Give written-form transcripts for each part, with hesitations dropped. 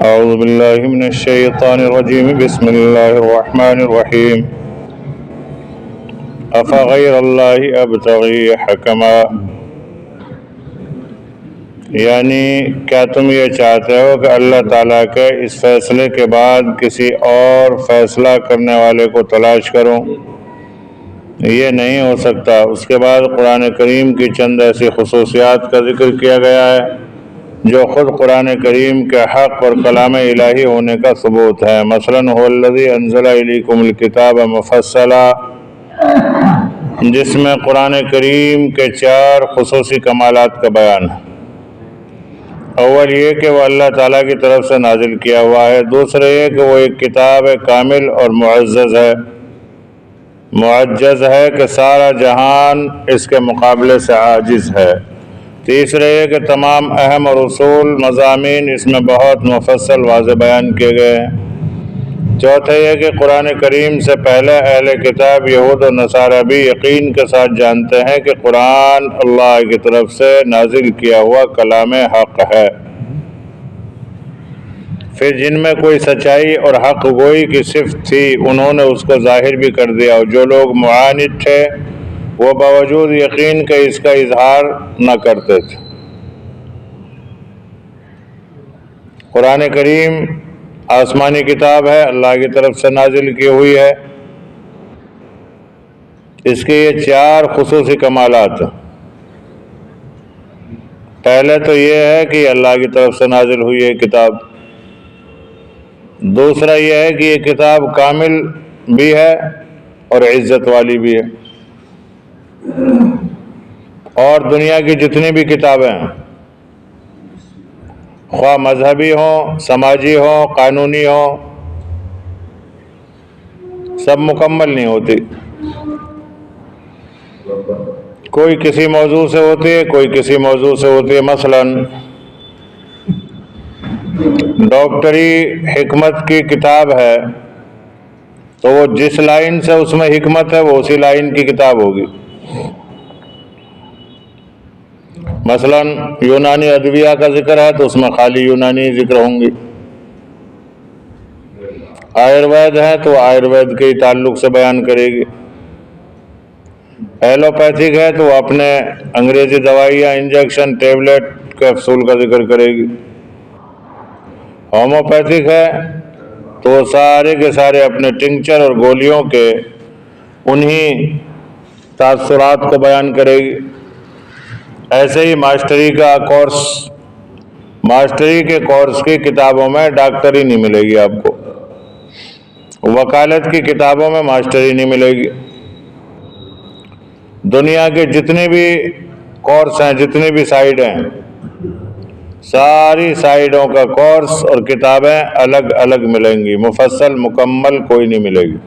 أعوذ بالله من الشيطان الرجيم بسم الله الرحمن الرحيم أفغير الله أبتغي حكما یعنی کیا تم یہ چاہتے ہو کہ اللہ تعالیٰ کے اس فیصلے کے بعد کسی اور فیصلہ کرنے والے کو تلاش کرو؟ یہ نہیں ہو سکتا۔ اس کے بعد قرآن کریم کی چند ایسی خصوصیات کا ذکر کیا گیا ہے جو خود قرآن کریم کے حق اور کلام الہی ہونے کا ثبوت ہے۔ مثلاً هو الذی انزل الیکم الکتاب مفصلا، جس میں قرآن کریم کے 4 خصوصی کمالات کا بیان ہے۔ اول یہ کہ وہ اللہ تعالیٰ کی طرف سے نازل کیا ہوا ہے، دوسرا یہ کہ وہ ایک کتاب کامل اور معزز ہے کہ سارا جہان اس کے مقابلے سے عاجز ہے، تیسرا یہ کہ تمام اہم اور اصول مضامین اس میں بہت مفصل واضح بیان کیے گئے ہیں، چوتھا یہ کہ قرآن کریم سے پہلے اہل کتاب یہود و نصارہ بھی یقین کے ساتھ جانتے ہیں کہ قرآن اللہ کی طرف سے نازل کیا ہوا کلام حق ہے۔ پھر جن میں کوئی سچائی اور حق گوئی کی صفت تھی انہوں نے اس کو ظاہر بھی کر دیا، اور جو لوگ معاند تھے وہ باوجود یقین کے اس کا اظہار نہ کرتے تھے۔ قرآن کریم آسمانی کتاب ہے، اللہ کی طرف سے نازل کی ہوئی ہے۔ اس کے یہ 4 خصوصی کمالات ہیں۔ پہلے تو یہ ہے کہ یہ اللہ کی طرف سے نازل ہوئی ہے کتاب، دوسرا یہ ہے کہ یہ کتاب کامل بھی ہے اور عزت والی بھی ہے، اور دنیا کی جتنی بھی کتابیں ہیں خواہ مذہبی ہوں، سماجی ہوں، قانونی ہوں، سب مکمل نہیں ہوتی۔ کوئی کسی موضوع سے ہوتی ہے، کوئی کسی موضوع سے ہوتی ہے۔ مثلاً ڈاکٹری حکمت کی کتاب ہے تو وہ جس لائن سے اس میں حکمت ہے وہ اسی لائن کی کتاب ہوگی۔ مثلاً یونانی ادویہ کا ذکر ہے تو اس میں خالی یونانی ذکر ہوں گی۔ آیوروید ہے تو آیوروید کے تعلق سے بیان کرے گی۔ ایلوپیتھک ہے تو وہ اپنے انگریزی دوائیاں، انجیکشن، ٹیبلٹ، کیپسول کا ذکر کرے گی۔ ہومیوپیتھک ہے تو وہ سارے کے سارے اپنے ٹنکچر اور گولیوں کے انہی تاثرات کو بیان کرے گی۔ ایسے ہی ماسٹری کا کورس، ماسٹری کے کورس کی کتابوں میں ڈاکٹری نہیں ملے گی آپ کو، وکالت کی کتابوں میں ماسٹری نہیں ملے گی۔ دنیا کے جتنے بھی کورس ہیں، جتنی بھی سائڈ ہیں، ساری سائڈوں کا کورس اور کتابیں الگ الگ ملیں گی، مفصل مکمل کوئی نہیں ملے گی۔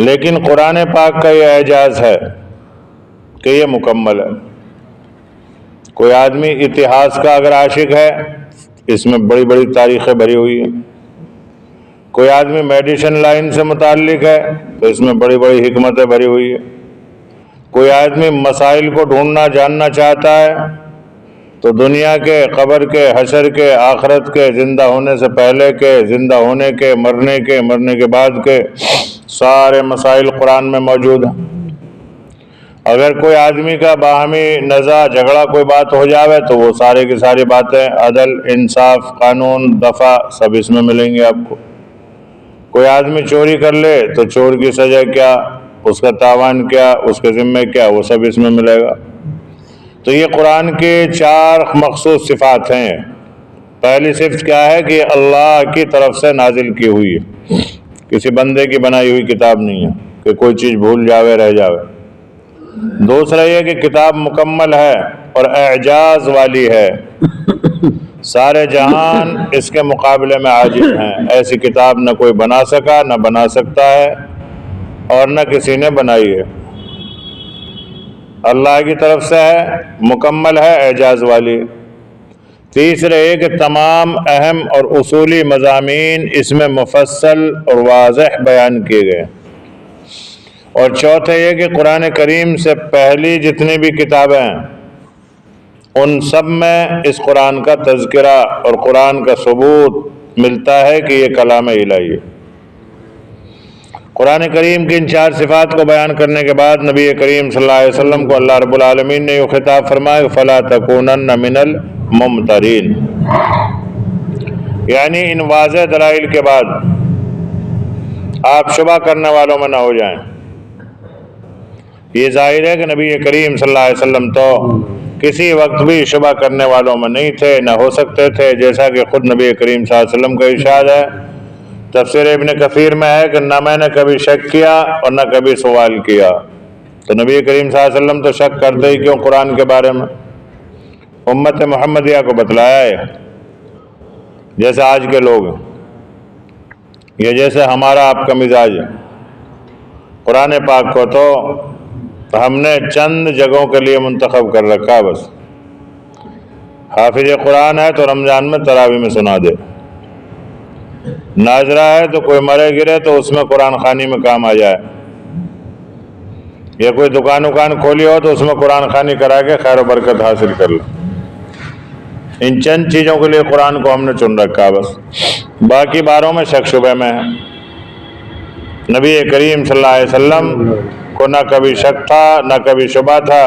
لیکن قرآن پاک کا یہ اعجاز ہے کہ یہ مکمل ہے۔ کوئی آدمی اتہاس کا اگر عاشق ہے، اس میں بڑی بڑی تاریخیں بھری ہوئی ہیں۔ کوئی آدمی میڈیسن لائن سے متعلق ہے تو اس میں بڑی بڑی حکمتیں بھری ہوئی ہیں۔ کوئی آدمی مسائل کو ڈھونڈنا جاننا چاہتا ہے تو دنیا کے، قبر کے، حشر کے، آخرت کے، زندہ ہونے سے پہلے کے، زندہ ہونے کے، مرنے کے بعد کے سارے مسائل قرآن میں موجود ہیں۔ اگر کوئی آدمی کا باہمی نزاع، جھگڑا، کوئی بات ہو جاوے تو وہ سارے کی ساری باتیں، عدل، انصاف، قانون، دفع، سب اس میں ملیں گے آپ کو۔ کوئی آدمی چوری کر لے تو چور کی سزا کیا، اس کا تاوان کیا، اس کے ذمے کیا، وہ سب اس میں ملے گا۔ تو یہ قرآن کے 4 مخصوص صفات ہیں۔ پہلی صفت کیا ہے کہ یہ اللہ کی طرف سے نازل کی ہوئی ہے، کسی بندے کی بنائی ہوئی کتاب نہیں ہے کہ کوئی چیز بھول جاوے، رہ جاوے۔ دوسرا یہ کہ کتاب مکمل ہے اور اعجاز والی ہے، سارے جہان اس کے مقابلے میں عاجز ہیں۔ ایسی کتاب نہ کوئی بنا سکا، نہ بنا سکتا ہے، اور نہ کسی نے بنائی ہے۔ اللہ کی طرف سے ہے، مکمل ہے، اعجاز والی۔ تیسرے یہ کہ تمام اہم اور اصولی مضامین اس میں مفصل اور واضح بیان کیے گئے۔ اور چوتھے یہ کہ قرآن کریم سے پہلی جتنی بھی کتابیں ہیں ان سب میں اس قرآن کا تذکرہ اور قرآن کا ثبوت ملتا ہے کہ یہ کلام الہی ہے۔ قرآن کریم کی ان 4 صفات کو بیان کرنے کے بعد نبی کریم صلی اللہ علیہ وسلم کو اللہ رب العالمین نے یہ خطاب فرمایا فَلَا تَكُونَنَّ مِنَ الْمُمْتَرِينَ، یعنی ان واضح دلائل کے بعد آپ شبہ کرنے والوں میں نہ ہو جائیں۔ یہ ظاہر ہے کہ نبی کریم صلی اللہ علیہ وسلم تو کسی وقت بھی شبہ کرنے والوں میں نہیں تھے، نہ ہو سکتے تھے، جیسا کہ خود نبی کریم صلی اللہ علیہ وسلم کا ارشاد ہے تفسیر ابن کثیر میں ہے کہ نہ میں نے کبھی شک کیا اور نہ کبھی سوال کیا۔ تو نبی کریم صلی اللہ علیہ وسلم تو شک کرتے ہی کیوں قرآن کے بارے میں؟ امت محمدیہ کو بتلایا ہے، جیسے آج کے لوگ یہ جیسے ہمارا آپ کا مزاج ہے۔ قرآن پاک کو تو ہم نے چند جگہوں کے لیے منتخب کر رکھا، بس حافظ قرآن ہے تو رمضان میں تراویح میں سنا دے، ناظرہ ہے تو کوئی مرے گرے تو اس میں قرآن خوانی میں کام آ جائے، یا کوئی دکان کھولی ہو تو اس میں قرآن خوانی کرا کے خیر و برکت حاصل کر لو۔ ان چند چیزوں کے لیے قرآن کو ہم نے چن رکھا، بس باقی باروں میں شک شبہ میں ہے۔ نبی کریم صلی اللہ علیہ وسلم کو نہ کبھی شک تھا نہ کبھی شبہ تھا،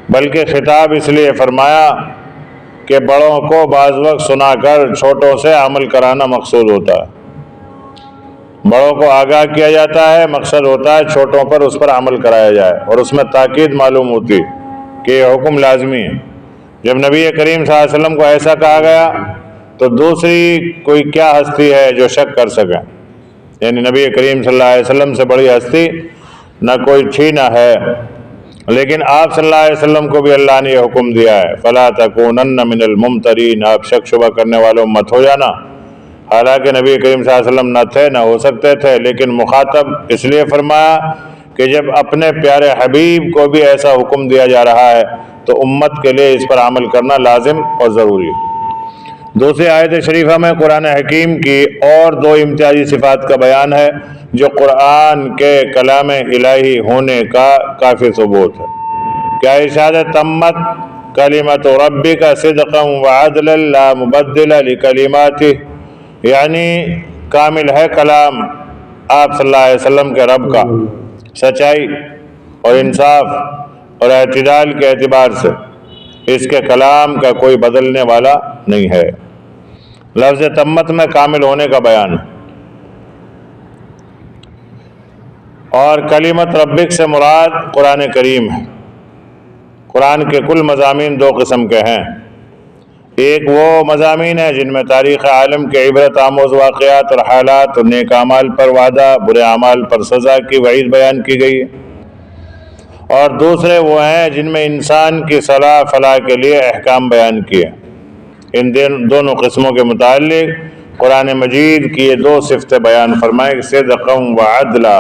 بلکہ خطاب اس لیے فرمایا کہ بڑوں کو بعض وقت سنا کر چھوٹوں سے عمل کرانا مقصود ہوتا ہے۔ بڑوں کو آگاہ کیا جاتا ہے، مقصد ہوتا ہے چھوٹوں پر اس پر عمل کرایا جائے، اور اس میں تاکید معلوم ہوتی کہ یہ حکم لازمی ہے۔ جب نبی کریم صلی اللہ علیہ وسلم کو ایسا کہا گیا تو دوسری کوئی کیا ہستی ہے جو شک کر سکے؟ یعنی نبی کریم صلی اللہ علیہ وسلم سے بڑی ہستی نہ کوئی تھی نہ ہے، لیکن آپ صلی اللہ علیہ وسلم کو بھی اللہ نے یہ حکم دیا ہے فَلَا تَكُونَنَّ مِنَ الْمُمْتَرِينَ، آپ شک شبہ کرنے والوں مت ہو جانا۔ حالانکہ نبی کریم صلی اللہ علیہ وسلم نہ تھے نہ ہو سکتے تھے، لیکن مخاطب اس لیے فرمایا کہ جب اپنے پیارے حبیب کو بھی ایسا حکم دیا جا رہا ہے تو امت کے لیے اس پر عمل کرنا لازم اور ضروری ہے۔ دوسری آیت شریفہ میں قرآن حکیم کی اور 2 امتیازی صفات کا بیان ہے جو قرآن کے کلام الہی ہونے کا کافی ثبوت ہے۔ کیا ارشاد ہے؟ تمت کلمۃ ربک صدقا وعدلا لا مبدل لکلماتہ، یعنی کامل ہے کلام آپ صلی اللہ علیہ وسلم کے رب کا سچائی اور انصاف اور اعتدال کے اعتبار سے، اس کے کلام کا کوئی بدلنے والا نہیں ہے۔ لفظ تمت میں کامل ہونے کا بیان ہے، اور کلمت ربک سے مراد قرآن کریم ہے۔ قرآن کے کل مضامین 2 قسم کے ہیں، ایک وہ مضامین ہیں جن میں تاریخ عالم کے عبرت آموز واقعات اور حالات اور نیک اعمال پر وعدہ، برے اعمال پر سزا کی وعید بیان کی گئی ہے، اور دوسرے وہ ہیں جن میں انسان کی صلاح فلاح کے لیے احکام بیان کیے۔ ان دونوں قسموں کے متعلق قرآن مجید کی یہ 2 صفتیں بیان فرمائیں، صدقا وعدلا۔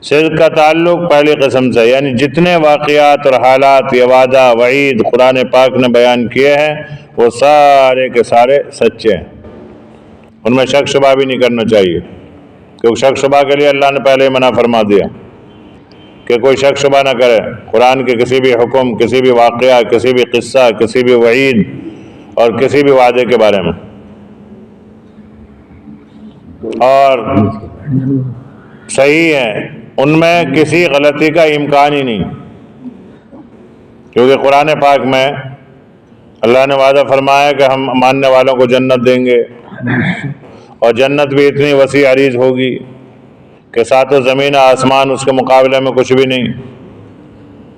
صدق کا تعلق پہلی قسم سے، یعنی جتنے واقعات اور حالات یہ وعدہ وعید قرآن پاک نے بیان کیے ہیں وہ سارے کے سارے سچے ہیں، ان میں شک شبہ بھی نہیں کرنا چاہیے، کیونکہ شک شبہ کے لیے اللہ نے پہلے ہی منع فرما دیا کہ کوئی شک شبہ نہ کرے قرآن کے کسی بھی حکم، کسی بھی واقعہ، کسی بھی قصہ، کسی بھی وعید اور کسی بھی وعدے کے بارے میں۔ اور صحیح ہے، ان میں کسی غلطی کا امکان ہی نہیں، کیونکہ قرآن پاک میں اللہ نے وعدہ فرمایا کہ ہم ماننے والوں کو جنت دیں گے، اور جنت بھی اتنی وسیع عریض ہوگی کہ 7 زمین آسمان اس کے مقابلے میں کچھ بھی نہیں،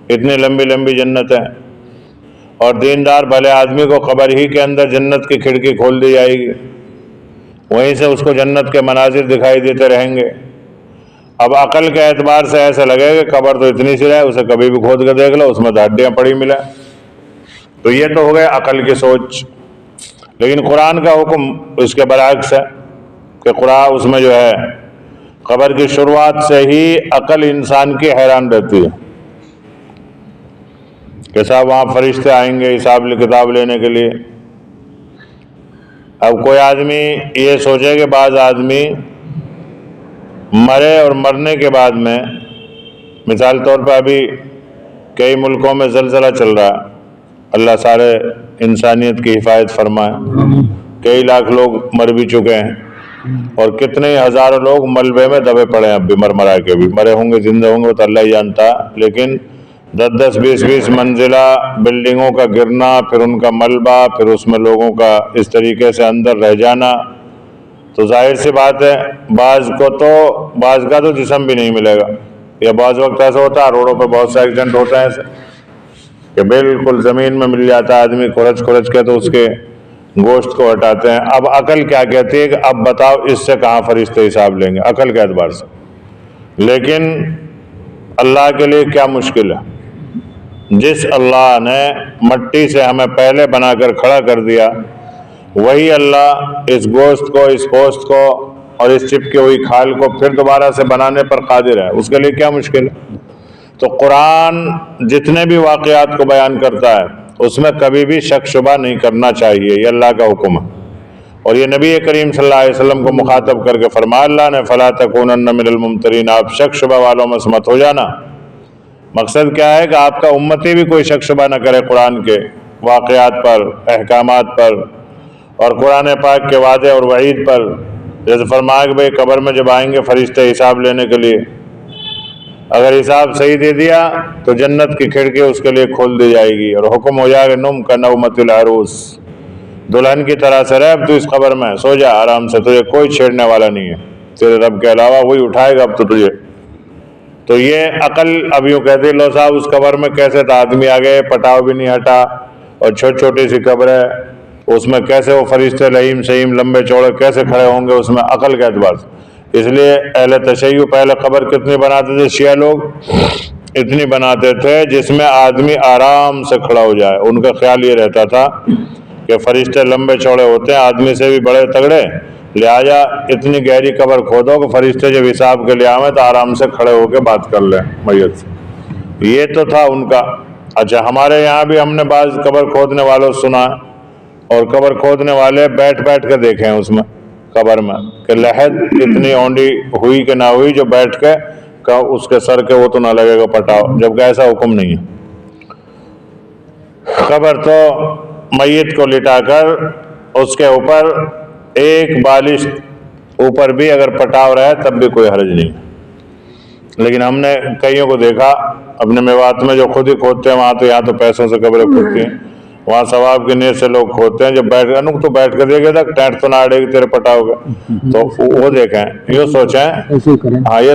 اتنی لمبی لمبی جنت ہے۔ اور دیندار بھلے آدمی کو قبر ہی کے اندر جنت کی کھڑکی کھول دی جائے گی، وہیں سے اس کو جنت کے مناظر دکھائی دیتے رہیں گے۔ اب عقل کے اعتبار سے ایسا لگے کہ قبر تو اتنی سی ہے، اسے کبھی بھی کھود کے دیکھ لو اس میں تو ہڈیاں پڑی ملے، تو یہ تو ہو گئے عقل کی سوچ۔ لیکن قرآن کا حکم اس کے برعکس ہے کہ قرآن اس میں جو ہے قبر کی شروعات سے ہی عقل انسان کی حیران رہتی ہے کہ صاحب وہاں فرشتے آئیں گے حساب کتاب لینے کے لیے۔ اب کوئی آدمی یہ سوچے کہ بعض آدمی مرے اور مرنے کے بعد میں، مثال طور پر ابھی کئی ملکوں میں زلزلہ چل رہا ہے، اللہ سارے انسانیت کی حفاظت فرمائے۔ کئی لاکھ لوگ مر بھی چکے ہیں اور کتنے ہزاروں لوگ ملبے میں دبے پڑے ہیں، اب بھی مرا کے بھی مرے ہوں گے، زندہ ہوں گے تو اللہ ہی جانتا ہے، لیکن 10 20 منزلہ بلڈنگوں کا گرنا، پھر ان کا ملبہ، پھر اس میں لوگوں کا اس طریقے سے اندر رہ جانا، تو ظاہر سی بات ہے بعض کا تو جسم بھی نہیں ملے گا، یا بعض وقت ایسا ہوتا ہے روڈوں پہ بہت سے ایکسیڈنٹ ہوتے ہیں ایسے کہ بالکل زمین میں مل جاتا ہے آدمی، کھرچ کے تو اس کے گوشت کو ہٹاتے ہیں۔ اب عقل کیا کہتی ہے کہ اب بتاؤ اس سے کہاں فرشتے حساب لیں گے، عقل کے اعتبار سے، لیکن اللہ کے لیے کیا مشکل ہے؟ جس اللہ نے مٹی سے ہمیں پہلے بنا کر کھڑا کر دیا، وہی اللہ اس گوشت کو، اس پوست کو اور اس چپکی ہوئی کھال کو پھر دوبارہ سے بنانے پر قادر ہے، اس کے لیے کیا مشکل ہے؟ تو قرآن جتنے بھی واقعات کو بیان کرتا ہے اس میں کبھی بھی شک شبہ نہیں کرنا چاہیے، یہ اللہ کا حکم ہے، اور یہ نبی کریم صلی اللہ علیہ وسلم کو مخاطب کر کے فرمایا اللہ نے فَلَا تَكُونَنَّ مِنَ الْمُمْتَرِينَ، آپ شک شبہ والوں میں سے مت ہو جانا۔ مقصد کیا ہے کہ آپ کا امتی بھی کوئی شک شبہ نہ کرے قرآن کے واقعات پر، احکامات پر، اور قرآن پاک کے وعدے اور وعید پر، جیسے فرمایا کہ بھئی قبر میں جب آئیں گے فرشتے حساب لینے کے لیے، اگر حساب صحیح دے دیا تو جنت کی کھڑکی اس کے لیے کھول دی جائے گی اور حکم ہو جائے گا نم کا نومت العروس، دلہن کی طرح سے رہ اب تو اس قبر میں سو جا آرام سے، تجھے کوئی چھیڑنے والا نہیں ہے، تیرے رب کے علاوہ وہی اٹھائے گا اب تو تجھے۔ تو یہ عقل اب یوں کہتے لو صاحب اس قبر میں کیسے تھا، آدمی آگے پٹاؤ بھی نہیں ہٹا اور چھوٹی سی قبر ہے، اس میں کیسے وہ فرشتے لئیم شہیم لمبے چوڑے کیسے کھڑے ہوں گے اس میں، عقل کے اعتبار سے۔ اس لیے اہل تشیع پہلے قبر کتنی بناتے تھے شیعہ لوگ، اتنی بناتے تھے جس میں آدمی آرام سے کھڑا ہو جائے، ان کا خیال یہ رہتا تھا کہ فرشتے لمبے چوڑے ہوتے ہیں آدمی سے بھی بڑے تگڑے، لہٰذا اتنی گہری قبر کھودو کہ فرشتے جب حساب کے لیے آئیں تو آرام سے کھڑے ہو کے بات کر لیں میت سے، یہ تو تھا ان کا۔ اچھا ہمارے یہاں بھی ہم نے بعض قبر کھودنے والوں سنا، اور قبر کھودنے والے بیٹھ کے دیکھے ہیں اس میں قبر میں کہ لحد اتنی اونڈی ہوئی کہ نہ ہوئی جو بیٹھ کے اس کے سر کے وہ تو نہ لگے گا پٹاؤ، جبکہ ایسا حکم نہیں ہے۔ قبر تو میت کو لٹا کر اس کے اوپر ایک بالش اوپر بھی اگر پٹاؤ رہے تب بھی کوئی حرج نہیں، لیکن ہم نے کئیوں کو دیکھا اپنے میوات میں جو خود ہی کھودتے ہیں، وہاں تو یہاں تو پیسوں سے قبریں کھودتی ہیں، وہاں ثواب کی نیت سے لوگ کھودتے ہیں، جب بیٹھ کے دیکھے تھا ٹینٹ تو نہ اڑے گی تیرے پٹاؤ گا، تو وہ دیکھیں یہ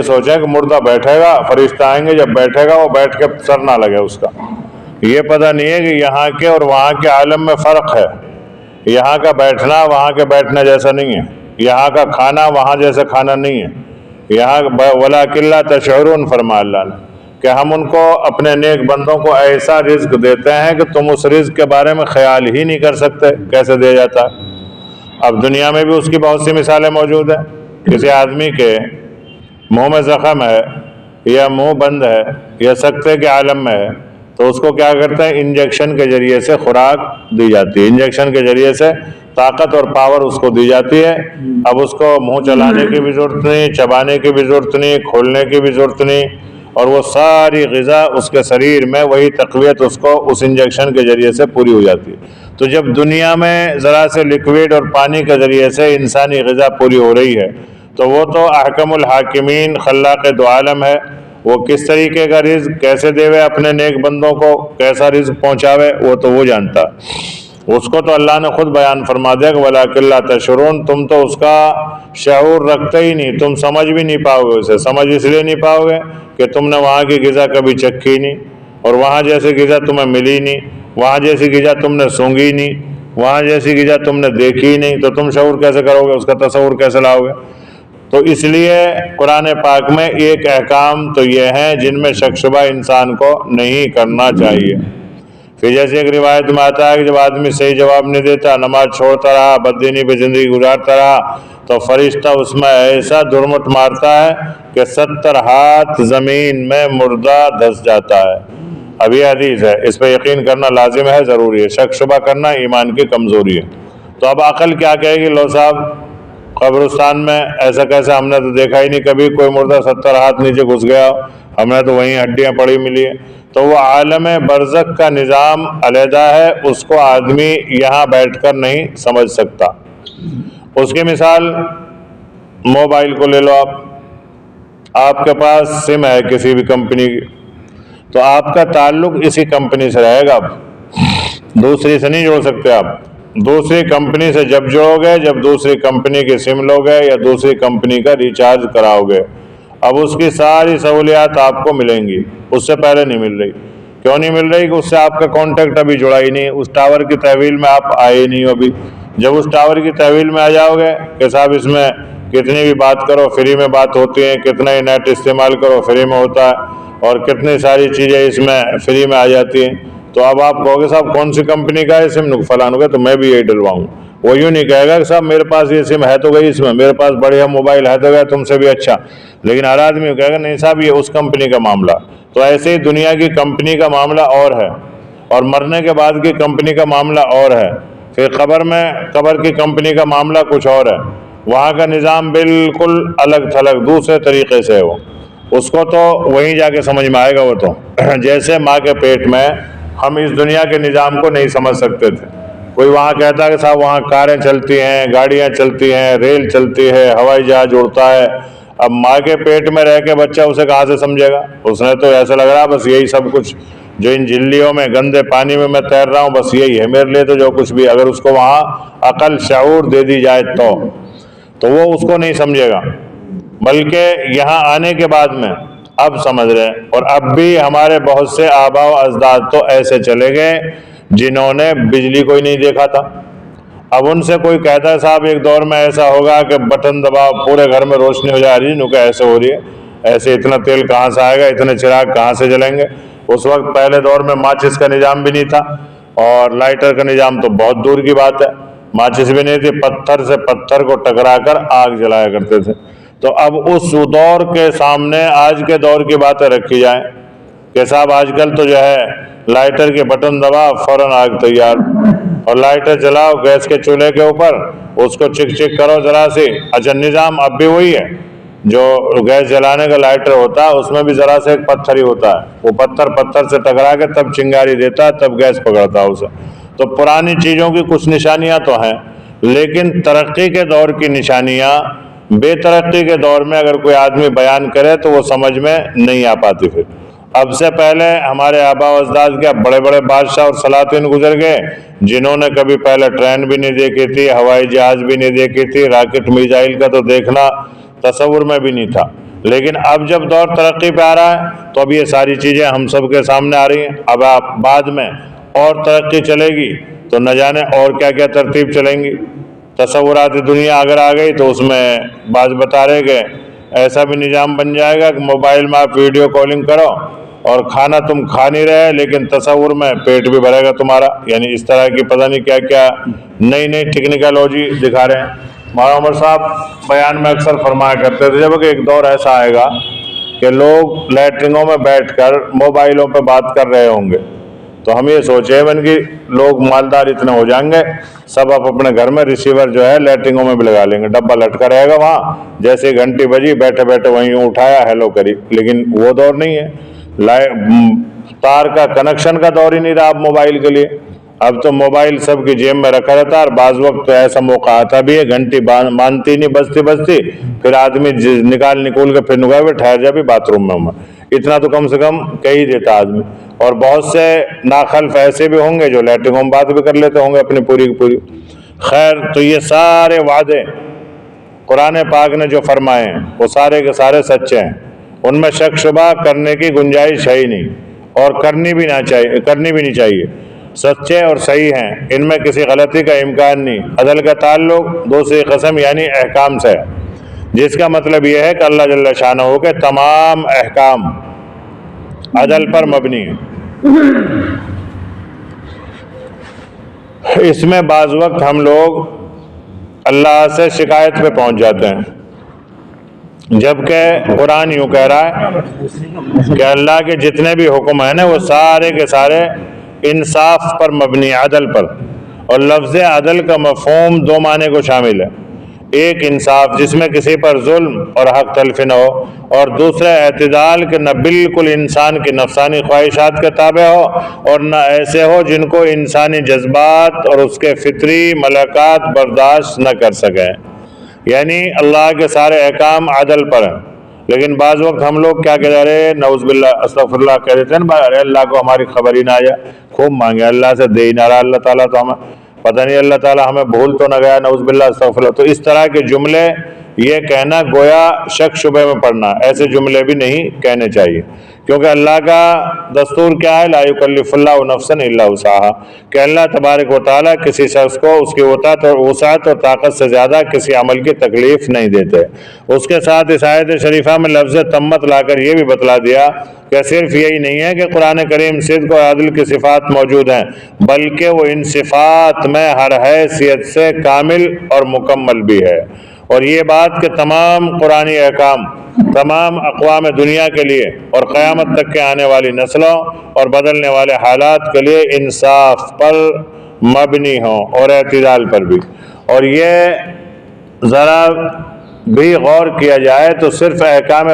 سوچیں کہ مردہ بیٹھے گا فرشتہ آئیں گے، جب بیٹھے گا وہ بیٹھ کے سر نہ لگے اس کا۔ یہ پتہ نہیں ہے کہ یہاں کے اور وہاں کے عالم میں فرق ہے، یہاں کا بیٹھنا وہاں کے بیٹھنے جیسا نہیں ہے، یہاں کا کھانا وہاں جیسا کھانا نہیں ہے، یہاں وَلَٰكِن لَا تَشْعُرُونَ فرمایا اللہ نے کہ ہم ان کو اپنے نیک بندوں کو ایسا رزق دیتے ہیں کہ تم اس رزق کے بارے میں خیال ہی نہیں کر سکتے کیسے دیا جاتا ہے۔ اب دنیا میں بھی اس کی بہت سی مثالیں موجود ہیں، کسی آدمی کے منہ میں زخم ہے یا منہ بند ہے یا سکتے کے عالم میں ہے تو اس کو کیا کرتے ہیں، انجیکشن کے ذریعے سے خوراک دی جاتی ہے، انجیکشن کے ذریعے سے طاقت اور پاور اس کو دی جاتی ہے، اب اس کو منہ چلانے کی بھی ضرورت نہیں، چبانے کی بھی ضرورت نہیں، کھولنے کی بھی ضرورت نہیں، اور وہ ساری غذا اس کے شریر میں وہی تقویت اس کو اس انجیکشن کے ذریعے سے پوری ہو جاتی ہے۔ تو جب دنیا میں ذرا سے لکوڈ اور پانی کے ذریعے سے انسانی غذا پوری ہو رہی ہے تو وہ تو احکم الحاکمین خلاق دو عالم ہے، وہ کس طریقے کا رزق کیسے دے اپنے نیک بندوں کو، کیسا رزق پہنچاوے وہ تو وہ جانتا، اس کو تو اللہ نے خود بیان فرما دیا کہ وَلَٰكِن لَا تَشْعُرُونَ، تم تو اس کا شعور رکھتے ہی نہیں، تم سمجھ بھی نہیں پاؤ گے اسے، سمجھ اس لیے نہیں پاؤ گے کہ تم نے وہاں کی غذا کبھی چکھی نہیں، اور وہاں جیسی غذا تمہیں ملی نہیں، وہاں جیسی غذا تم نے سونگھی نہیں، وہاں جیسی غذا تم نے دیکھی نہیں، تو تم شعور کیسے کرو گے، اس کا تصور کیسے لاؤ گے؟ تو اس لیے قرآن پاک میں ایک احکام تو یہ ہیں جن میں شک شبہ انسان کو نہیں کرنا چاہیے۔ پھر جیسے ایک روایت میں آتا ہے کہ جب آدمی صحیح جواب نہیں دیتا، نماز چھوڑتا رہا، بددینی پہ زندگی گزارتا رہا، تو فرشتہ اس میں ایسا دھرمٹ مارتا ہے کہ 70 ہاتھ زمین میں مردہ دھس جاتا ہے۔ اب یہ حدیث ہے، اس پہ یقین کرنا لازم ہے، ضروری ہے، شک شبہ کرنا ایمان کی کمزوری ہے۔ تو اب عقل کیا کہے گی، لو صاحب قبرستان میں ایسا کیسے، ہم نے تو دیکھا ہی نہیں کبھی کوئی مردہ 70 ہاتھ نیچے گھس گیا، ہم نے تو وہیں ہڈیاں پڑی ملی ہیں۔ تو وہ عالم برزخ کا نظام علیحدہ ہے، اس کو آدمی یہاں بیٹھ کر نہیں سمجھ سکتا۔ اس کی مثال موبائل کو لے لو، آپ کے پاس سم ہے کسی بھی کمپنی کی، تو آپ کا تعلق اسی کمپنی سے رہے گا، دوسری سے نہیں جوڑ سکتے آپ۔ دوسری کمپنی سے جب جوڑو گے، جب دوسری کمپنی کی سم لو گے یا دوسری کمپنی کا ریچارج کراؤ گے، اب اس کی ساری سہولیات آپ کو ملیں گی، اس سے پہلے نہیں مل رہی۔ کیوں نہیں مل رہی؟ کہ اس سے آپ کا کانٹیکٹ ابھی جڑا ہی نہیں، اس ٹاور کی تحویل میں آپ آئے ہی نہیں ہو ابھی۔ جب اس ٹاور کی تحویل میں آ جاؤ گے کہ صاحب اس میں کتنی بھی بات کرو فری میں بات ہوتی ہیں، کتنا ہی نیٹ استعمال کرو فری میں ہوتا ہے، اور کتنی ساری چیزیں اس میں فری میں آ جاتی ہیں، تو اب آپ کہو گے صاحب کون سی کمپنی کا ہے سم؟ فلان ہوگا، تو میں بھی یہی ڈلواؤں۔ وہ یوں نہیں کہے گا کہ صاحب میرے پاس یہ سم ہے تو گئی اس میں، میرے پاس بڑھیا موبائل ہے تو گیا تم سے بھی اچھا، لیکن ہر آدمی کہے گا نہیں صاحب یہ اس کمپنی کا معاملہ۔ تو ایسے ہی دنیا کی کمپنی کا معاملہ اور ہے، اور مرنے کے بعد کی کمپنی کا معاملہ اور ہے، پھر قبر میں قبر کی کمپنی کا معاملہ کچھ اور ہے، وہاں کا نظام بالکل الگ تھلگ دوسرے طریقے سے ہے۔ وہ اس کو تو وہیں جا کے سمجھ میں آئے گا۔ وہ تو جیسے ماں کے پیٹ میں ہم اس دنیا کے نظام کو نہیں سمجھ سکتے تھے، کوئی وہاں کہتا ہے کہ صاحب وہاں کاریں چلتی ہیں، گاڑیاں چلتی ہیں، ریل چلتی ہے، ہوائی جہاز اڑتا ہے، اب ماں کے پیٹ میں رہ کے بچہ اسے کہاں سے سمجھے گا؟ اس نے تو ایسا لگ رہا بس یہی سب کچھ جو ان جھلیوں میں گندے پانی میں تیر رہا ہوں بس یہی ہے میرے لیے، تو جو کچھ بھی اگر اس کو وہاں عقل شعور دے دی جائے تو وہ اس کو نہیں سمجھے گا، بلکہ یہاں آنے کے بعد میں اب سمجھ رہے ہیں۔ اور اب بھی ہمارے بہت سے آباء و اجداد تو ایسے چلے گئے جنہوں نے بجلی کو ہی نہیں دیکھا تھا۔ اب ان سے کوئی کہتا ہے صاحب ایک دور میں ایسا ہوگا کہ بٹن دباؤ پورے گھر میں روشنی ہو جا رہی ہے، نکا ایسے ہو رہی ہے، ایسے اتنا تیل کہاں سے آئے گا، اتنے چراغ کہاں سے جلیں گے؟ اس وقت پہلے دور میں ماچس کا نظام بھی نہیں تھا، اور لائٹر کا نظام تو بہت دور کی بات ہے، ماچس بھی نہیں تھی، پتھر سے پتھر کو ٹکرا کر آگ جلایا کرتے تھے۔ تو اب اس دور کے سامنے آج کے دور کی باتیں رکھی جائیں کہ صاحب آج کل تو جو ہے لائٹر کے بٹن دبا فوراً آگ تیار، اور لائٹر جلاؤ گیس کے چولہے کے اوپر، اس کو چک چک کرو ذرا سے، اچھا نظام اب بھی وہی ہے، جو گیس جلانے کا لائٹر ہوتا ہے اس میں بھی ذرا سے ایک پتھر ہی ہوتا ہے، وہ پتھر سے ٹکرا کے تب چنگاری دیتا ہے، تب گیس پکڑتا ہے اسے۔ تو پرانی چیزوں کی کچھ نشانیاں تو ہیں، لیکن ترقی کے دور کی نشانیاں بے ترقی کے دور میں اگر کوئی آدمی بیان کرے تو وہ سمجھ میں نہیں آ پاتی۔ پھر اب سے پہلے ہمارے آباء و اجداد کیا بڑے بڑے بادشاہ اور سلاطین گزر گئے جنہوں نے کبھی پہلے ٹرین بھی نہیں دیکھی تھی، ہوائی جہاز بھی نہیں دیکھی تھی، راکٹ میزائل کا تو دیکھنا تصور میں بھی نہیں تھا، لیکن اب جب دور ترقی پہ آ رہا ہے تو اب یہ ساری چیزیں ہم سب کے سامنے آ رہی ہیں۔ اب آپ بعد میں اور ترقی چلے گی تو نہ جانے اور کیا کیا ترتیب چلیں گی۔ تصوراتی دنیا اگر آ گئی تو اس میں بعض بتا رہے کہ ایسا بھی نظام بن جائے گا کہ موبائل میں آپ ویڈیو کالنگ کرو اور کھانا تم کھا نہیں رہے لیکن تصور میں پیٹ بھی بھرے گا تمہارا، یعنی اس طرح کی پتہ نہیں کیا کیا نئی نئی ٹیکنیکالوجی دکھا رہے ہیں۔ مولانا عمر صاحب بیان میں اکثر فرمایا کرتے تھے جب کہ ایک دور ایسا آئے گا کہ لوگ لیٹرنگوں میں بیٹھ کر موبائلوں پہ بات کر رہے ہوں گے، تو ہم یہ سوچے بن کہ لوگ مالدار اتنے ہو جائیں گے سب اپنے گھر میں ریسیور جو ہے لیٹرنگوں میں بھی لگا لیں گے، ڈبہ لٹکا رہے گا وہاں، جیسے گھنٹی بجی بیٹھے بیٹھے وہیں اٹھایا ہیلو کری۔ لیکن وہ دور نہیں ہے، تار کا کنیکشن کا دور ہی نہیں رہا اب موبائل کے لیے۔ اب تو موبائل سب کی جیب میں رکھا رہتا ہے، اور بعض وقت تو ایسا موقع آتا بھی ہے گھنٹی مانتی نہیں بجتی پھر آدمی نکال کے پھر نکال ٹھہر جا بھی باتھ روم میں اتنا تو کم سے کم کہہ ہی دیتا آدمی۔ اور بہت سے ناخلف ایسے بھی ہوں گے جو لیٹرنگ میں بات بھی کر لیتے ہوں گے اپنی پوری کی پوری۔ خیر، تو یہ سارے وعدے قرآن پاک نے جو فرمائے ہیں وہ سارے کے سارے سچے ہیں، ان میں شک شبہ کرنے کی گنجائش ہے ہی نہیں، اور کرنی بھی نہیں چاہیے، سچے اور صحیح ہیں، ان میں کسی غلطی کا امکان نہیں۔ عدل کا تعلق دوسری قسم یعنی احکام سے ہے، جس کا مطلب یہ ہے کہ اللہ جل شانہ کے تمام احکام عدل پر مبنی ہیں۔ اس میں بعض وقت ہم لوگ اللہ سے شکایت پہ پہنچ جاتے ہیں، جبکہ قرآن یوں کہہ رہا ہے کہ اللہ کے جتنے بھی حکم ہیں نا وہ سارے کے سارے انصاف پر مبنی، عدل پر، اور لفظ عدل کا مفہوم دو معنی کو شامل ہے۔ ایک انصاف جس میں کسی پر ظلم اور حق تلفی نہ ہو، اور دوسرا اعتدال کہ نہ بالکل انسان کی نفسانی خواہشات کے تابع ہو اور نہ ایسے ہو جن کو انسانی جذبات اور اس کے فطری ملکات برداشت نہ کر سکیں۔ یعنی اللہ کے سارے احکام عدل پر ہیں، لیکن بعض وقت ہم لوگ کیا کہہ رہے ہیں، نعوذ باللہ استغفر اللہ کہہ دیتے ہیں نا، ارے اللہ کو ہماری خبر ہی نہ آ جائے، خوب مانگے اللہ سے، دے ہی نہ رہا اللہ تعالیٰ تو ہمیں پتہ نہیں، اللہ تعالیٰ ہمیں بھول تو نہ گیا، نعوذ باللہ استغفر اللہ۔ تو اس طرح کے جملے یہ کہنا گویا شک شبے میں پڑنا، ایسے جملے بھی نہیں کہنے چاہیے، کیونکہ اللہ کا دستور کیا ہے، لا یکلف اللہ نفسا الا وسعها، کہ اللہ تبارک و تعالیٰ کسی شخص کو اس کی وسعت اور طاقت سے زیادہ کسی عمل کی تکلیف نہیں دیتے۔ اس کے ساتھ اس آیت شریفہ میں لفظ تمت لا کر یہ بھی بتلا دیا کہ صرف یہی نہیں ہے کہ قرآن کریم صدق اور عدل کی صفات موجود ہیں، بلکہ وہ ان صفات میں ہر حیثیت سے کامل اور مکمل بھی ہے۔ اور یہ بات کہ تمام قرآنی احکام تمام اقوام دنیا کے لیے اور قیامت تک کے آنے والی نسلوں اور بدلنے والے حالات کے لیے انصاف پر مبنی ہوں اور اعتدال پر بھی، اور یہ ذرا بھی غور کیا جائے تو صرف احکام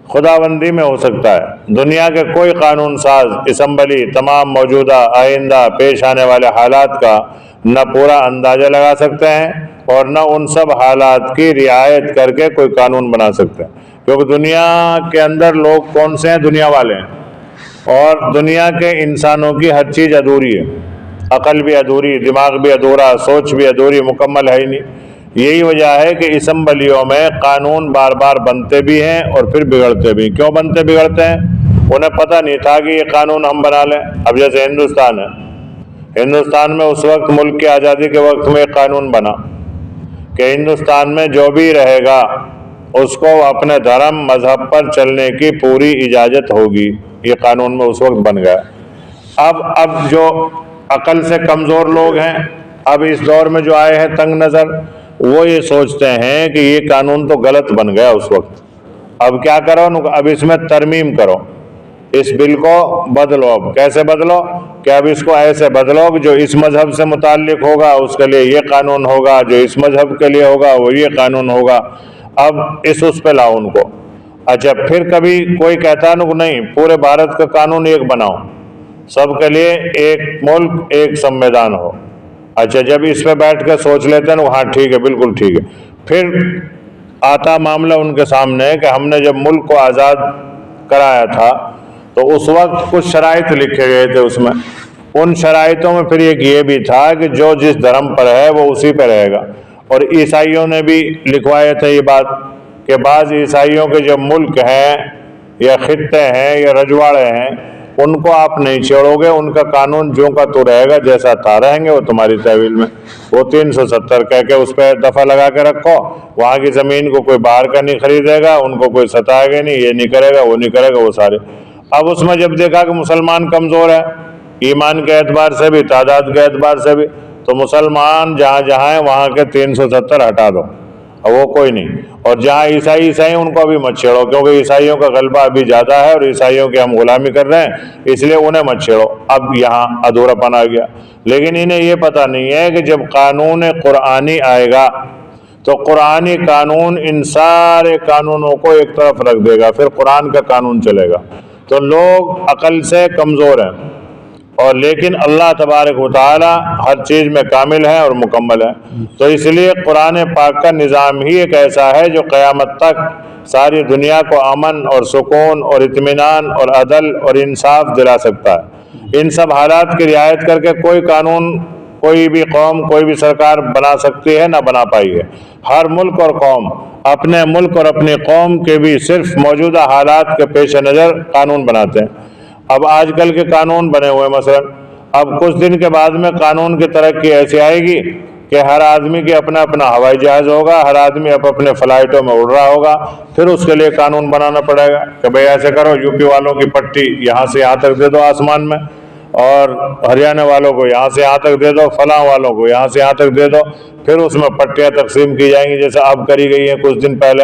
خداوندی میں ہو سکتا ہے۔ دنیا کے کوئی قانون ساز، اسمبلی تمام موجودہ آئندہ پیش آنے والے حالات کا نہ پورا اندازہ لگا سکتے ہیں اور نہ ان سب حالات کی رعایت کر کے کوئی قانون بنا سکتے ہیں، کیونکہ دنیا کے اندر لوگ کون سے ہیں، دنیا والے ہیں، اور دنیا کے انسانوں کی ہر چیز ادھوری ہے، عقل بھی ادھوری، دماغ بھی ادھورا، سوچ بھی ادھوری، مکمل ہے ہی نہیں۔ یہی وجہ ہے کہ اسمبلیوں میں قانون بار بار بنتے بھی ہیں اور پھر بگڑتے بھی۔ کیوں بنتے بگڑتے ہیں؟ انہیں پتہ نہیں تھا کہ یہ قانون ہم بنا لیں۔ اب جیسے ہندوستان ہے، ہندوستان میں اس وقت ملک کی آزادی کے وقت میں ایک قانون بنا کہ ہندوستان میں جو بھی رہے گا اس کو اپنے دھرم مذہب پر چلنے کی پوری اجازت ہوگی، یہ قانون میں اس وقت بن گیا۔ اب جو عقل سے کمزور لوگ ہیں، اب اس دور میں جو آئے ہیں تنگ نظر، وہ یہ سوچتے ہیں کہ یہ قانون تو غلط بن گیا اس وقت، اب کیا کرو، اب اس میں ترمیم کرو، اس بل کو بدلو۔ اب کیسے بدلو؟ کہ اب اس کو ایسے بدلو کہ جو اس مذہب سے متعلق ہوگا اس کے لیے یہ قانون ہوگا، جو اس مذہب کے لیے ہوگا وہ یہ قانون ہوگا۔ اب اس پہ لاؤ ان کو۔ اچھا، پھر کبھی کوئی کہتا ہے نہیں، پورے بھارت کا قانون ایک بناؤ، سب کے لیے ایک ملک ایک سنویدھان ہو۔ اچھا، جب اس پہ بیٹھ کے سوچ لیتے ہیں ہاں ٹھیک ہے، بالکل ٹھیک ہے، پھر آتا معاملہ ان کے سامنے کہ ہم نے جب ملک کو آزاد کرایا تھا تو اس وقت کچھ شرائط لکھے گئے تھے، اس میں ان شرائطوں میں پھر ایک یہ بھی تھا کہ جو جس دھرم پر ہے وہ اسی پہ رہے گا۔ اور عیسائیوں نے بھی لکھوائے تھے یہ بات کہ بعض عیسائیوں کے جو ملک ہیں یا خطے ہیں یا رجواڑے ہیں ان کو آپ نہیں چھیڑو گے، ان کا قانون جو کا تو رہے گا، جیسا تھا رہیں گے وہ تمہاری تحویل میں۔ وہ 370 کہہ کے اس پہ دفعہ لگا کے رکھو، وہاں کی زمین کو کوئی باہر کا نہیں خریدے گا، ان کو کوئی ستائے گا نہیں، یہ نہیں کرے گا وہ نہیں کرے گا، وہ سارے۔ اب اس میں جب دیکھا کہ مسلمان کمزور ہے ایمان کے اعتبار سے بھی، تعداد کے اعتبار سے بھی، تو مسلمان جہاں جہاں ہیں وہاں کے 370 ہٹا دو، اور وہ کوئی نہیں۔ اور جہاں عیسائی ان کو ابھی مت چھیڑو، کیونکہ عیسائیوں کا غلبہ ابھی زیادہ ہے اور عیسائیوں کی ہم غلامی کر رہے ہیں، اس لیے انہیں مت چھیڑو۔ اب یہاں ادھورا پن آ گیا۔ لیکن انہیں یہ پتہ نہیں ہے کہ جب قانون قرآنی آئے گا تو قرآنی قانون ان سارے قانونوں کو ایک طرف رکھ دے گا، پھر قرآن کا قانون چلے گا۔ تو لوگ عقل سے کمزور ہیں، اور لیکن اللہ تبارک و تعالی ہر چیز میں کامل ہے اور مکمل ہے۔ تو اس لیے قرآن پاک کا نظام ہی ایک ایسا ہے جو قیامت تک ساری دنیا کو امن اور سکون اور اطمینان اور عدل اور انصاف دلا سکتا ہے۔ ان سب حالات کی رعایت کر کے کوئی قانون کوئی بھی قوم کوئی بھی سرکار بنا سکتی ہے، نہ بنا پائی ہے۔ ہر ملک اور قوم اپنے ملک اور اپنی قوم کے بھی صرف موجودہ حالات کے پیش نظر قانون بناتے ہیں۔ اب آج کل کے قانون بنے ہوئے مثلا اب کچھ دن کے بعد میں قانون کی ترقی ایسی آئے گی کہ ہر آدمی کے اپنا اپنا ہوائی جہاز ہوگا، ہر آدمی اپنے فلائٹوں میں اڑ رہا ہوگا، پھر اس کے لیے قانون بنانا پڑے گا کہ بھئی ایسے کرو، یو پی والوں کی پٹی یہاں سے یہاں تک دے دو آسمان میں، اور ہریانہ والوں کو یہاں سے یہاں تک دے دو، فلاں والوں کو یہاں سے یہاں تک دے دو، پھر اس میں پٹیاں تقسیم کی جائیں گی جیسے اب کری گئی ہیں کچھ دن پہلے۔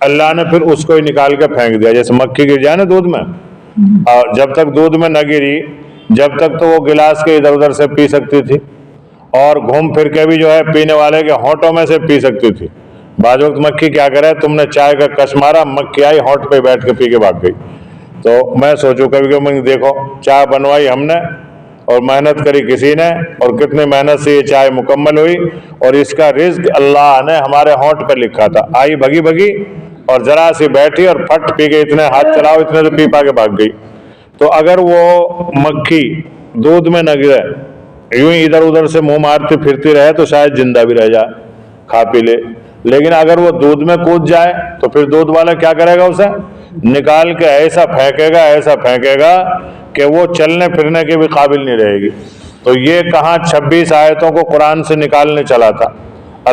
اللہ نے پھر اس کو ہی نکال کے پھینک دیا. جیسے مکھی گر جائے نا دودھ میں, اور جب تک دودھ میں نہ گری جب تک تو وہ گلاس کے ادھر ادھر سے پی سکتی تھی, اور گھوم پھر کے بھی جو ہے پینے والے کے ہونٹوں میں سے پی سکتی تھی. بعض وقت مکھی کیا کرے, تم نے چائے کا کش مارا, مکھی آئی ہونٹ پہ بیٹھ کے پی کے بھاگ گئی. تو میں سوچوں کبھی کبھی دیکھو چائے بنوائی ہم نے اور محنت کری کسی نے, اور کتنی محنت سے یہ چائے مکمل ہوئی, اور اس کا رزق اللہ نے ہمارے ہونٹ پہ لکھا تھا. آئی بھگی بھگی اور ذرا سی بیٹھی اور پھٹ پی گئی, اتنے ہاتھ چلاؤ اتنے سے پی پا کے بھاگ گئی. تو اگر وہ مکھی دودھ میں نہ گرے, یوں ہی ادھر ادھر سے منہ مارتی پھرتی رہے تو شاید زندہ بھی رہ جائے, کھا پی لے. لیکن اگر وہ دودھ میں کود جائے تو پھر دودھ والا کیا کرے گا, اسے نکال کے ایسا پھینکے گا کہ وہ چلنے پھرنے کے بھی قابل نہیں رہے گی. تو یہ کہاں 26 آیتوں کو قرآن سے نکالنے چلا تھا,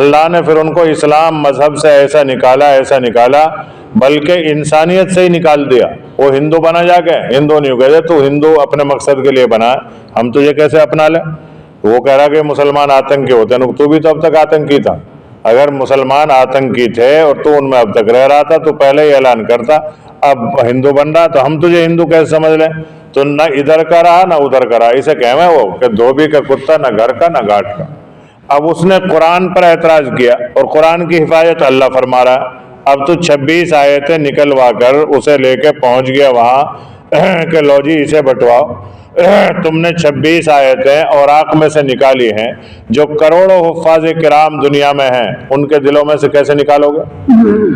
اللہ نے پھر ان کو اسلام مذہب سے ایسا نکالا بلکہ انسانیت سے ہی نکال دیا. وہ ہندو بنا جا کے, ہندو نہیں کہتے تو ہندو اپنے مقصد کے لیے بنا, ہم تجھے کیسے اپنا لیں. وہ کہہ رہا کہ مسلمان آتنکی ہوتے ہیں, تو بھی تو اب تک آتنکی تھا. اگر مسلمان آتنکی تھے اور تو ان میں اب تک رہ رہا تھا تو پہلے ہی اعلان کرتا, اب ہندو بن رہا تو ہم تجھے ہندو کیسے سمجھ لیں. تو نہ ادھر کا رہا نہ ادھر کا رہا, اسے کہنا وہ کہ دھوبی کا کتا نہ گھر کا نہ گھاٹ کا. اب اس نے قرآن پر اعتراض کیا اور قرآن کی حفاظت اللہ فرما رہا ہے. اب تو 26 آیتیں نکلوا کر اسے لے کے پہنچ گیا وہاں کہ لو جی اسے بٹواؤ. تم نے 26 آیتیں اوراق میں سے نکالی ہیں, جو کروڑوں حفاظ کرام دنیا میں ہیں ان کے دلوں میں سے کیسے نکالو گے,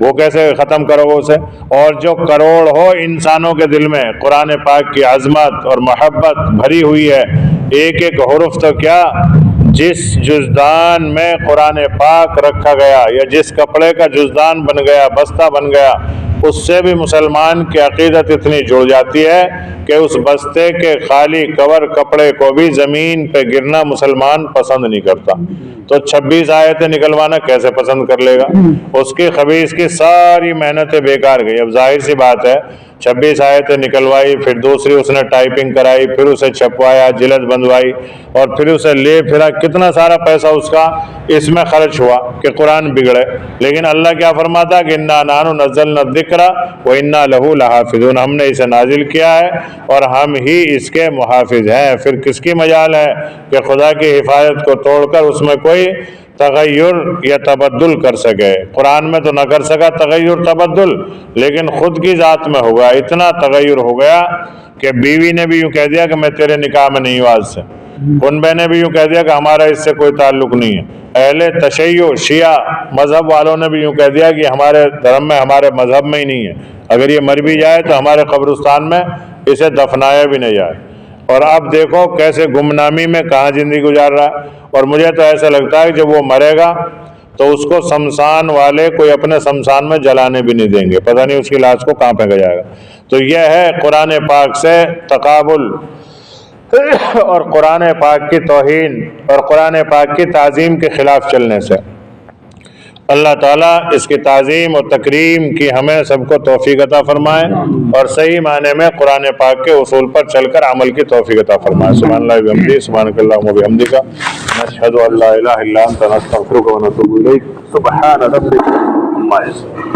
وہ کیسے ختم کرو گے اسے. اور جو کروڑ ہو انسانوں کے دل میں قرآن پاک کی عظمت اور محبت بھری ہوئی ہے, ایک ایک حرف تو کیا, جس جزدان میں قرآن پاک رکھا گیا یا جس کپڑے کا جزدان بن گیا, بستہ بن گیا, اس سے بھی مسلمان کی عقیدت اتنی جڑ جاتی ہے کہ اس بستے کے خالی کور کپڑے کو بھی زمین پہ گرنا مسلمان پسند نہیں کرتا. تو 26 آیتیں نکلوانا کیسے پسند کر لے گا, اس کی خبیث کی ساری محنتیں بیکار گئی. اب ظاہر سی بات ہے 26 آیتیں نکلوائی, پھر دوسری اس نے ٹائپنگ کرائی, پھر اسے چھپوایا, جلد بندوائی, اور پھر اسے لے پھرا, کتنا سارا پیسہ اس کا اس میں خرچ ہوا کہ قرآن بگڑے. لیکن اللہ کیا فرماتا کہ انا نحن نزلنا الذکر وانا لہ لحافظون, ہم نے اسے نازل کیا ہے اور ہم ہی اس کے محافظ ہیں. پھر کس کی مجال ہے کہ خدا کی حفاظت کو توڑ کر اس میں کوئی تغیر یا تبدل کر سکے. قرآن میں تو نہ کر سکا تغیر تبدل, لیکن خود کی ذات میں ہوگا. اتنا تغیر ہو گیا کہ بیوی نے بھی یوں کہہ دیا کہ میں تیرے نکاح میں نہیں ہوں آج سے, کنبے نے بھی یوں کہہ دیا کہ ہمارا اس سے کوئی تعلق نہیں ہے, اہل تشیع شیعہ مذہب والوں نے بھی یوں کہہ دیا کہ ہمارے دھرم میں ہمارے مذہب میں ہی نہیں ہے, اگر یہ مر بھی جائے تو ہمارے قبرستان میں اسے دفنایا بھی نہیں جائے. اور اب دیکھو کیسے گمنامی میں کہاں زندگی گزار رہا ہے. اور مجھے تو ایسا لگتا ہے کہ جب وہ مرے گا تو اس کو شمشان والے کوئی اپنے شمشان میں جلانے بھی نہیں دیں گے, پتہ نہیں اس کی لاش کو کہاں پھینکا جائے گا. تو یہ ہے قرآن پاک سے تقابل اور قرآن پاک کی توہین اور قرآن پاک کی تعظیم کے خلاف چلنے سے. اللہ تعالیٰ اس کی تعظیم اور تکریم کی ہمیں سب کو توفیق عطا فرمائے اور صحیح معنی میں قرآن پاک کے اصول پر چل کر عمل کی توفیق عطا فرمائے. سبحان اللہ و بحمدہ, سبحانک اللہم و بحمدک, نشہد ان لا الہ الا انت, نستغفرک و نتوب الیک. سبحان ربک عما یصفون.